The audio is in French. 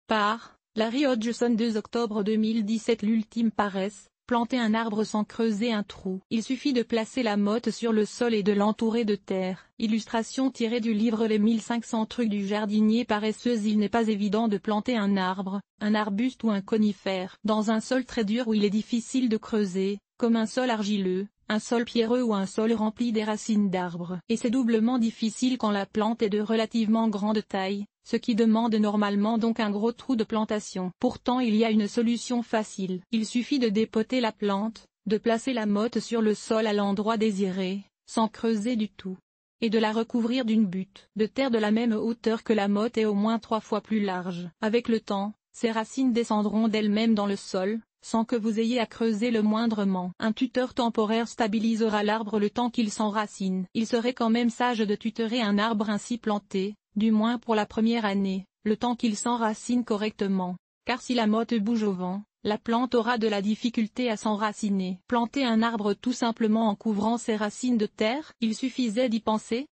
Par Larry Hodgson 2 octobre 2017. L'ultime paresse, planter un arbre sans creuser un trou. Il suffit de placer la motte sur le sol et de l'entourer de terre. Illustration tirée du livre Les 1500 trucs du jardinier paresseux. Il n'est pas évident de planter un arbre, un arbuste ou un conifère dans un sol très dur où il est difficile de creuser, comme un sol argileux, un sol pierreux ou un sol rempli des racines d'arbres. Et c'est doublement difficile quand la plante est de relativement grande taille, ce qui demande normalement donc un gros trou de plantation. Pourtant il y a une solution facile. Il suffit de dépoter la plante, de placer la motte sur le sol à l'endroit désiré, sans creuser du tout, et de la recouvrir d'une butte de terre de la même hauteur que la motte et au moins 3 fois plus large. Avec le temps, ces racines descendront d'elles-mêmes dans le sol, sans que vous ayez à creuser le moindrement. Un tuteur temporaire stabilisera l'arbre le temps qu'il s'enracine. Il serait quand même sage de tutorer un arbre ainsi planté, du moins pour la première année, le temps qu'il s'enracine correctement, car si la motte bouge au vent, la plante aura de la difficulté à s'enraciner. Planter un arbre tout simplement en couvrant ses racines de terre, il suffisait d'y penser,